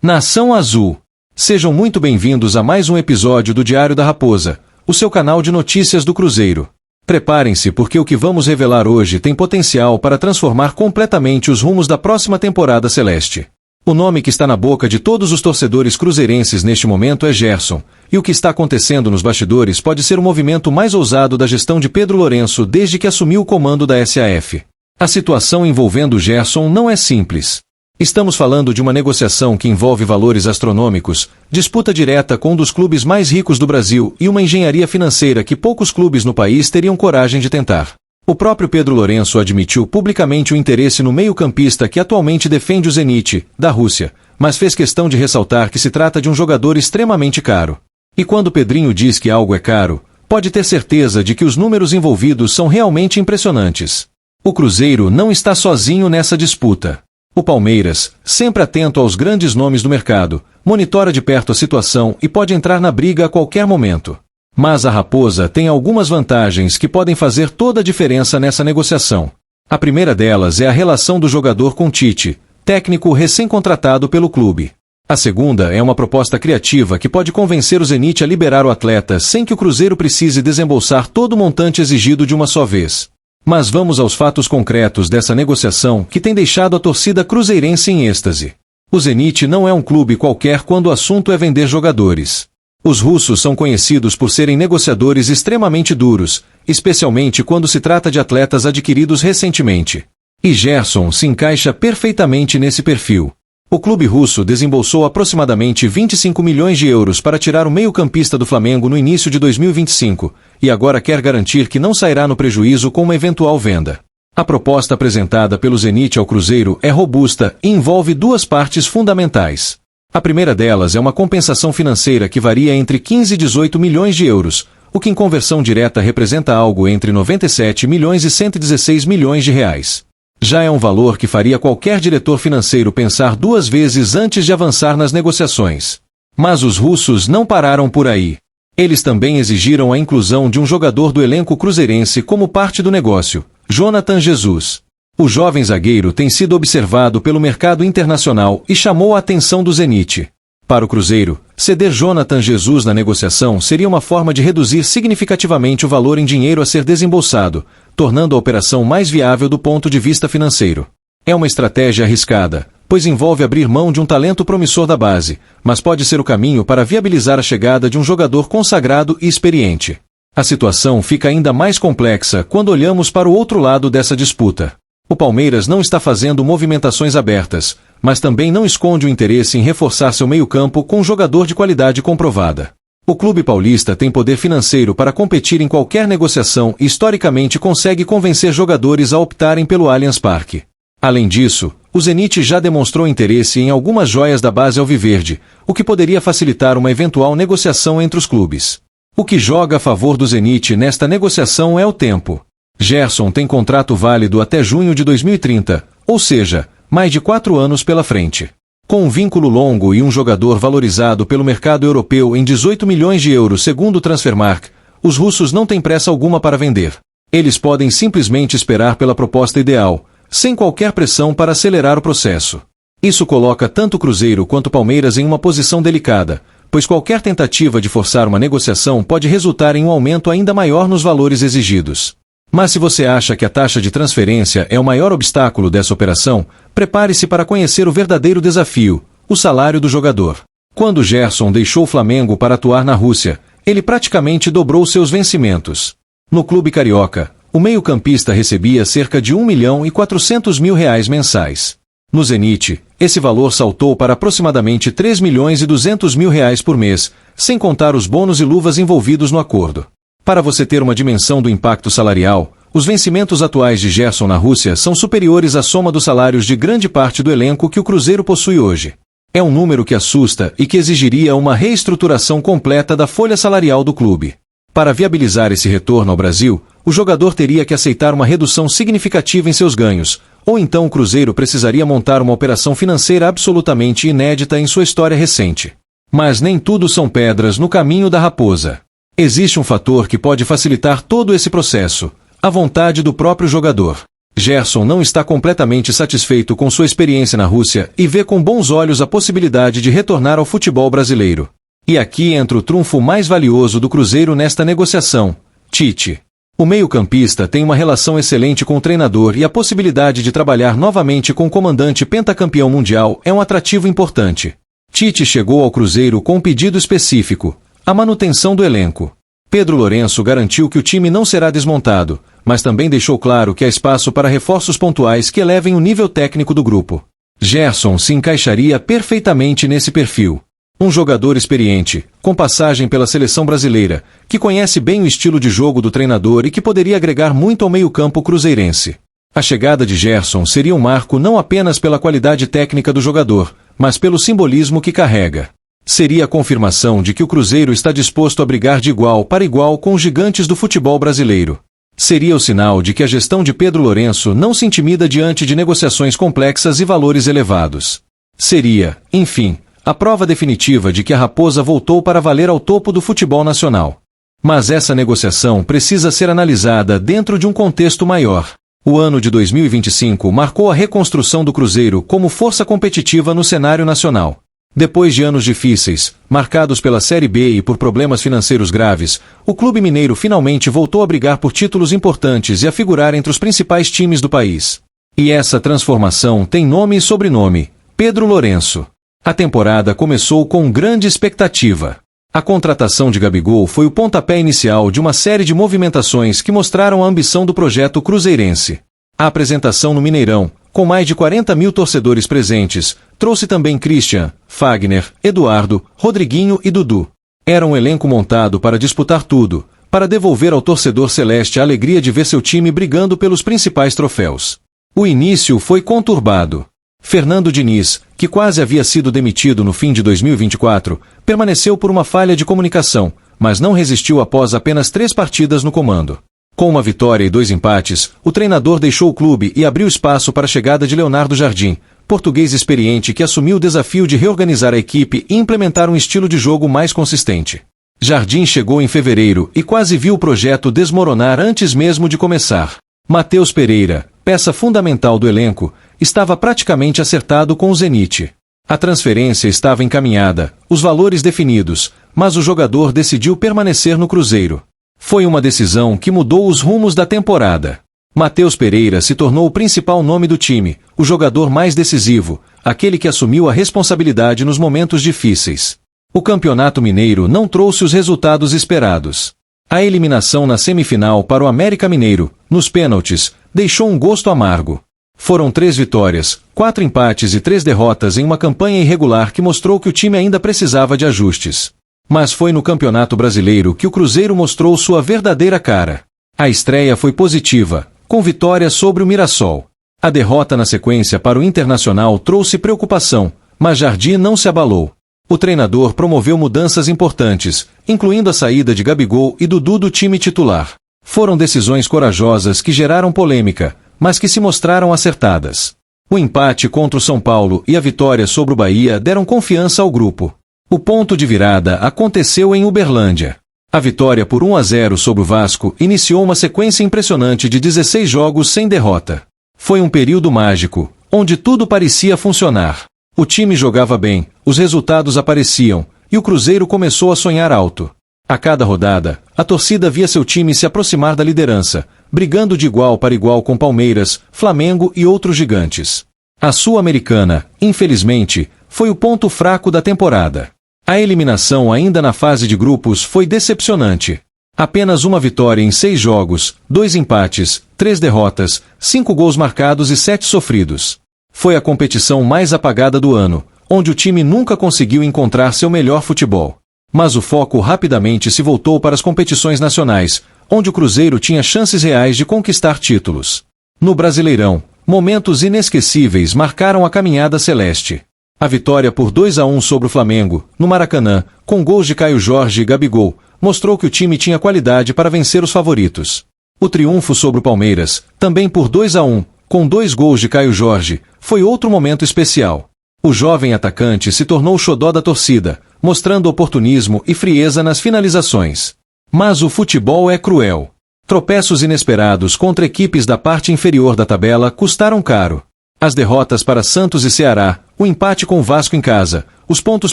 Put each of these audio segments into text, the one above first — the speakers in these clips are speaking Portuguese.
Nação Azul. Sejam muito bem-vindos a mais um episódio do Diário da Raposa, o seu canal de notícias do Cruzeiro. Preparem-se porque o que vamos revelar hoje tem potencial para transformar completamente os rumos da próxima temporada celeste. O nome que está na boca de todos os torcedores cruzeirenses neste momento é Gerson, e o que está acontecendo nos bastidores pode ser o movimento mais ousado da gestão de Pedro Lourenço desde que assumiu o comando da SAF. A situação envolvendo Gerson não é simples. Estamos falando de uma negociação que envolve valores astronômicos, disputa direta com um dos clubes mais ricos do Brasil e uma engenharia financeira que poucos clubes no país teriam coragem de tentar. O próprio Pedro Lourenço admitiu publicamente o interesse no meio-campista que atualmente defende o Zenit, da Rússia, mas fez questão de ressaltar que se trata de um jogador extremamente caro. E quando Pedrinho diz que algo é caro, pode ter certeza de que os números envolvidos são realmente impressionantes. O Cruzeiro não está sozinho nessa disputa. O Palmeiras, sempre atento aos grandes nomes do mercado, monitora de perto a situação e pode entrar na briga a qualquer momento. Mas a Raposa tem algumas vantagens que podem fazer toda a diferença nessa negociação. A primeira delas é a relação do jogador com Tite, técnico recém-contratado pelo clube. A segunda é uma proposta criativa que pode convencer o Zenit a liberar o atleta sem que o Cruzeiro precise desembolsar todo o montante exigido de uma só vez. Mas vamos aos fatos concretos dessa negociação que tem deixado a torcida cruzeirense em êxtase. O Zenit não é um clube qualquer quando o assunto é vender jogadores. Os russos são conhecidos por serem negociadores extremamente duros, especialmente quando se trata de atletas adquiridos recentemente. E Gerson se encaixa perfeitamente nesse perfil. O clube russo desembolsou aproximadamente 25 milhões de euros para tirar o meio-campista do Flamengo no início de 2025, e agora quer garantir que não sairá no prejuízo com uma eventual venda. A proposta apresentada pelo Zenit ao Cruzeiro é robusta e envolve duas partes fundamentais. A primeira delas é uma compensação financeira que varia entre 15 e 18 milhões de euros, o que em conversão direta representa algo entre 97 milhões e 116 milhões de reais. Já é um valor que faria qualquer diretor financeiro pensar duas vezes antes de avançar nas negociações. Mas os russos não pararam por aí. Eles também exigiram a inclusão de um jogador do elenco cruzeirense como parte do negócio, Jonathan Jesus. O jovem zagueiro tem sido observado pelo mercado internacional e chamou a atenção do Zenit. Para o Cruzeiro, ceder Jonathan Jesus na negociação seria uma forma de reduzir significativamente o valor em dinheiro a ser desembolsado, tornando a operação mais viável do ponto de vista financeiro. É uma estratégia arriscada, pois envolve abrir mão de um talento promissor da base, mas pode ser o caminho para viabilizar a chegada de um jogador consagrado e experiente. A situação fica ainda mais complexa quando olhamos para o outro lado dessa disputa. O Palmeiras não está fazendo movimentações abertas, mas também não esconde o interesse em reforçar seu meio-campo com um jogador de qualidade comprovada. O clube paulista tem poder financeiro para competir em qualquer negociação e historicamente consegue convencer jogadores a optarem pelo Allianz Parque. Além disso, o Zenit já demonstrou interesse em algumas joias da base alviverde, o que poderia facilitar uma eventual negociação entre os clubes. O que joga a favor do Zenit nesta negociação é o tempo. Gerson tem contrato válido até junho de 2030, ou seja, mais de 4 anos pela frente. Com um vínculo longo e um jogador valorizado pelo mercado europeu em 18 milhões de euros segundo o Transfermarkt, os russos não têm pressa alguma para vender. Eles podem simplesmente esperar pela proposta ideal, sem qualquer pressão para acelerar o processo. Isso coloca tanto o Cruzeiro quanto o Palmeiras em uma posição delicada, pois qualquer tentativa de forçar uma negociação pode resultar em um aumento ainda maior nos valores exigidos. Mas se você acha que a taxa de transferência é o maior obstáculo dessa operação, prepare-se para conhecer o verdadeiro desafio, o salário do jogador. Quando Gerson deixou o Flamengo para atuar na Rússia, ele praticamente dobrou seus vencimentos. No clube carioca, o meio-campista recebia cerca de 1 milhão e 400 mil reais mensais. No Zenit, esse valor saltou para aproximadamente 3 milhões e 200 mil reais por mês, sem contar os bônus e luvas envolvidos no acordo. Para você ter uma dimensão do impacto salarial, os vencimentos atuais de Gerson na Rússia são superiores à soma dos salários de grande parte do elenco que o Cruzeiro possui hoje. É um número que assusta e que exigiria uma reestruturação completa da folha salarial do clube. Para viabilizar esse retorno ao Brasil, o jogador teria que aceitar uma redução significativa em seus ganhos, ou então o Cruzeiro precisaria montar uma operação financeira absolutamente inédita em sua história recente. Mas nem tudo são pedras no caminho da Raposa. Existe um fator que pode facilitar todo esse processo: a vontade do próprio jogador. Gerson não está completamente satisfeito com sua experiência na Rússia e vê com bons olhos a possibilidade de retornar ao futebol brasileiro. E aqui entra o trunfo mais valioso do Cruzeiro nesta negociação: Tite. O meio-campista tem uma relação excelente com o treinador e a possibilidade de trabalhar novamente com o comandante pentacampeão mundial é um atrativo importante. Tite chegou ao Cruzeiro com um pedido específico: a manutenção do elenco. Pedro Lourenço garantiu que o time não será desmontado, mas também deixou claro que há espaço para reforços pontuais que elevem o nível técnico do grupo. Gerson se encaixaria perfeitamente nesse perfil. Um jogador experiente, com passagem pela seleção brasileira, que conhece bem o estilo de jogo do treinador e que poderia agregar muito ao meio-campo cruzeirense. A chegada de Gerson seria um marco não apenas pela qualidade técnica do jogador, mas pelo simbolismo que carrega. Seria a confirmação de que o Cruzeiro está disposto a brigar de igual para igual com os gigantes do futebol brasileiro. Seria o sinal de que a gestão de Pedro Lourenço não se intimida diante de negociações complexas e valores elevados. Seria, enfim, a prova definitiva de que a Raposa voltou para valer ao topo do futebol nacional. Mas essa negociação precisa ser analisada dentro de um contexto maior. O ano de 2025 marcou a reconstrução do Cruzeiro como força competitiva no cenário nacional. Depois de anos difíceis, marcados pela Série B e por problemas financeiros graves, o clube mineiro finalmente voltou a brigar por títulos importantes e a figurar entre os principais times do país. E essa transformação tem nome e sobrenome: Pedro Lourenço. A temporada começou com grande expectativa. A contratação de Gabigol foi o pontapé inicial de uma série de movimentações que mostraram a ambição do projeto cruzeirense. A apresentação no Mineirão, com mais de 40 mil torcedores presentes, trouxe também Christian, Fagner, Eduardo, Rodriguinho e Dudu. Era um elenco montado para disputar tudo, para devolver ao torcedor celeste a alegria de ver seu time brigando pelos principais troféus. O início foi conturbado. Fernando Diniz, que quase havia sido demitido no fim de 2024, permaneceu por uma falha de comunicação, mas não resistiu após apenas 3 partidas no comando. Com uma vitória e 2 empates, o treinador deixou o clube e abriu espaço para a chegada de Leonardo Jardim, português experiente que assumiu o desafio de reorganizar a equipe e implementar um estilo de jogo mais consistente. Jardim chegou em fevereiro e quase viu o projeto desmoronar antes mesmo de começar. Matheus Pereira, peça fundamental do elenco, estava praticamente acertado com o Zenit. A transferência estava encaminhada, os valores definidos, mas o jogador decidiu permanecer no Cruzeiro. Foi uma decisão que mudou os rumos da temporada. Matheus Pereira se tornou o principal nome do time, o jogador mais decisivo, aquele que assumiu a responsabilidade nos momentos difíceis. O Campeonato Mineiro não trouxe os resultados esperados. A eliminação na semifinal para o América Mineiro, nos pênaltis, deixou um gosto amargo. Foram 3 vitórias, 4 empates e 3 derrotas em uma campanha irregular que mostrou que o time ainda precisava de ajustes. Mas foi no Campeonato Brasileiro que o Cruzeiro mostrou sua verdadeira cara. A estreia foi positiva, com vitória sobre o Mirassol. A derrota na sequência para o Internacional trouxe preocupação, mas Jardim não se abalou. O treinador promoveu mudanças importantes, incluindo a saída de Gabigol e Dudu do time titular. Foram decisões corajosas que geraram polêmica, mas que se mostraram acertadas. O empate contra o São Paulo e a vitória sobre o Bahia deram confiança ao grupo. O ponto de virada aconteceu em Uberlândia. A vitória por 1-0 sobre o Vasco iniciou uma sequência impressionante de 16 jogos sem derrota. Foi um período mágico, onde tudo parecia funcionar. O time jogava bem, os resultados apareciam, e o Cruzeiro começou a sonhar alto. A cada rodada, a torcida via seu time se aproximar da liderança, brigando de igual para igual com Palmeiras, Flamengo e outros gigantes. A Sul-Americana, infelizmente, foi o ponto fraco da temporada. A eliminação ainda na fase de grupos foi decepcionante. Apenas uma vitória em 6 jogos, 2 empates, 3 derrotas, 5 gols marcados e 7 sofridos. Foi a competição mais apagada do ano, onde o time nunca conseguiu encontrar seu melhor futebol. Mas o foco rapidamente se voltou para as competições nacionais, onde o Cruzeiro tinha chances reais de conquistar títulos. No Brasileirão, momentos inesquecíveis marcaram a caminhada celeste. A vitória por 2-1 sobre o Flamengo, no Maracanã, com gols de Caio Jorge e Gabigol, mostrou que o time tinha qualidade para vencer os favoritos. O triunfo sobre o Palmeiras, também por 2-1, com 2 gols de Caio Jorge, foi outro momento especial. O jovem atacante se tornou o xodó da torcida, mostrando oportunismo e frieza nas finalizações. Mas o futebol é cruel. Tropeços inesperados contra equipes da parte inferior da tabela custaram caro. As derrotas para Santos e Ceará, o empate com o Vasco em casa, os pontos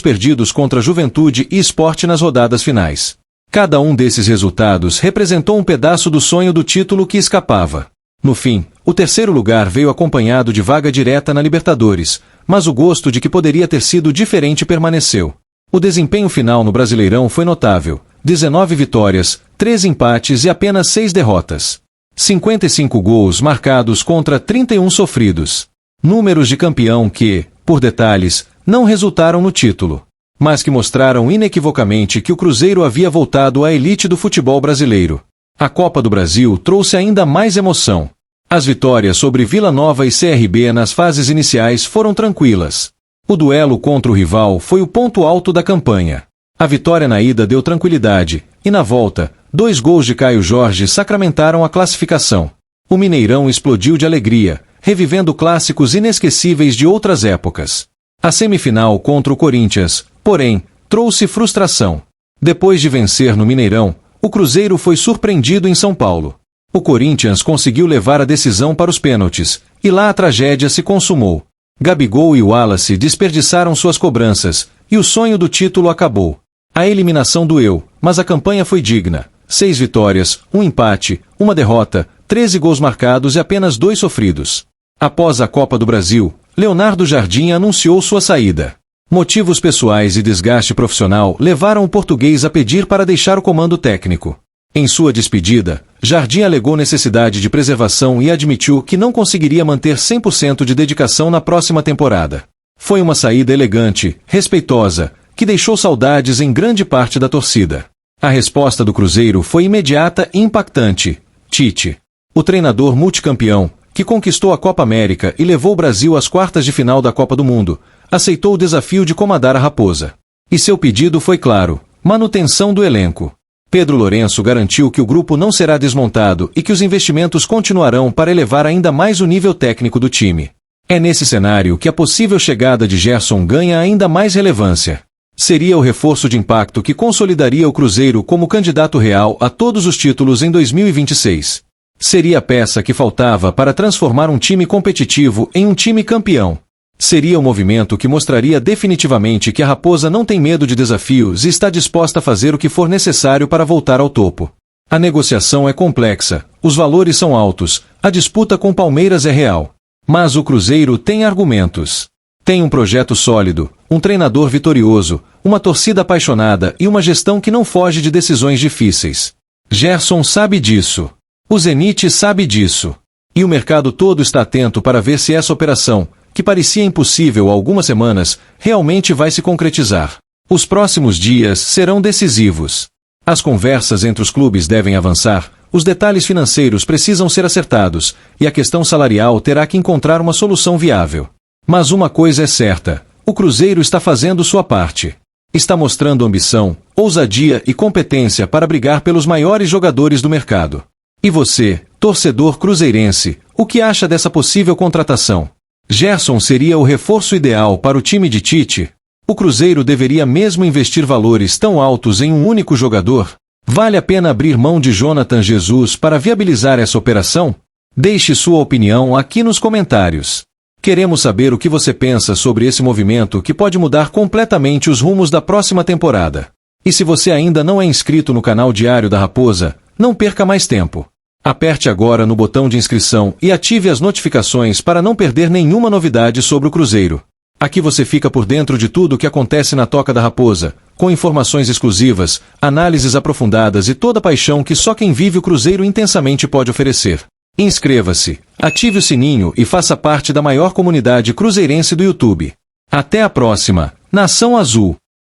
perdidos contra Juventude e Sport nas rodadas finais. Cada um desses resultados representou um pedaço do sonho do título que escapava. No fim, o terceiro lugar veio acompanhado de vaga direta na Libertadores, mas o gosto de que poderia ter sido diferente permaneceu. O desempenho final no Brasileirão foi notável: 19 vitórias, 13 empates e apenas 6 derrotas. 55 gols marcados contra 31 sofridos. Números de campeão que, por detalhes, não resultaram no título, mas que mostraram inequivocamente que o Cruzeiro havia voltado à elite do futebol brasileiro. A Copa do Brasil trouxe ainda mais emoção. As vitórias sobre Vila Nova e CRB nas fases iniciais foram tranquilas. O duelo contra o rival foi o ponto alto da campanha. A vitória na ida deu tranquilidade, e na volta, 2 gols de Caio Jorge sacramentaram a classificação. O Mineirão explodiu de alegria, revivendo clássicos inesquecíveis de outras épocas. A semifinal contra o Corinthians, porém, trouxe frustração. Depois de vencer no Mineirão, o Cruzeiro foi surpreendido em São Paulo. O Corinthians conseguiu levar a decisão para os pênaltis, e lá a tragédia se consumou. Gabigol e Wallace desperdiçaram suas cobranças, e o sonho do título acabou. A eliminação doeu, mas a campanha foi digna. 6 vitórias, 1 empate, 1 derrota, 13 gols marcados e apenas 2 sofridos. Após a Copa do Brasil, Leonardo Jardim anunciou sua saída. Motivos pessoais e desgaste profissional levaram o português a pedir para deixar o comando técnico. Em sua despedida, Jardim alegou necessidade de preservação e admitiu que não conseguiria manter 100% de dedicação na próxima temporada. Foi uma saída elegante, respeitosa, que deixou saudades em grande parte da torcida. A resposta do Cruzeiro foi imediata e impactante: Tite. O treinador multicampeão, que conquistou a Copa América e levou o Brasil às quartas de final da Copa do Mundo, aceitou o desafio de comandar a Raposa. E seu pedido foi claro: manutenção do elenco. Pedro Lourenço garantiu que o grupo não será desmontado e que os investimentos continuarão para elevar ainda mais o nível técnico do time. É nesse cenário que a possível chegada de Gerson ganha ainda mais relevância. Seria o reforço de impacto que consolidaria o Cruzeiro como candidato real a todos os títulos em 2026. Seria a peça que faltava para transformar um time competitivo em um time campeão. Seria o movimento que mostraria definitivamente que a Raposa não tem medo de desafios e está disposta a fazer o que for necessário para voltar ao topo. A negociação é complexa, os valores são altos, a disputa com Palmeiras é real. Mas o Cruzeiro tem argumentos. Tem um projeto sólido, um treinador vitorioso, uma torcida apaixonada e uma gestão que não foge de decisões difíceis. Gerson sabe disso. O Zenit sabe disso. E o mercado todo está atento para ver se essa operação, que parecia impossível há algumas semanas, realmente vai se concretizar. Os próximos dias serão decisivos. As conversas entre os clubes devem avançar, os detalhes financeiros precisam ser acertados, e a questão salarial terá que encontrar uma solução viável. Mas uma coisa é certa: o Cruzeiro está fazendo sua parte. Está mostrando ambição, ousadia e competência para brigar pelos maiores jogadores do mercado. E você, torcedor cruzeirense, o que acha dessa possível contratação? Gerson seria o reforço ideal para o time de Tite? O Cruzeiro deveria mesmo investir valores tão altos em um único jogador? Vale a pena abrir mão de Jonathan Jesus para viabilizar essa operação? Deixe sua opinião aqui nos comentários. Queremos saber o que você pensa sobre esse movimento que pode mudar completamente os rumos da próxima temporada. E se você ainda não é inscrito no canal Diário da Raposa, não perca mais tempo. Aperte agora no botão de inscrição e ative as notificações para não perder nenhuma novidade sobre o Cruzeiro. Aqui você fica por dentro de tudo o que acontece na Toca da Raposa, com informações exclusivas, análises aprofundadas e toda a paixão que só quem vive o Cruzeiro intensamente pode oferecer. Inscreva-se, ative o sininho e faça parte da maior comunidade cruzeirense do YouTube. Até a próxima, Nação Azul!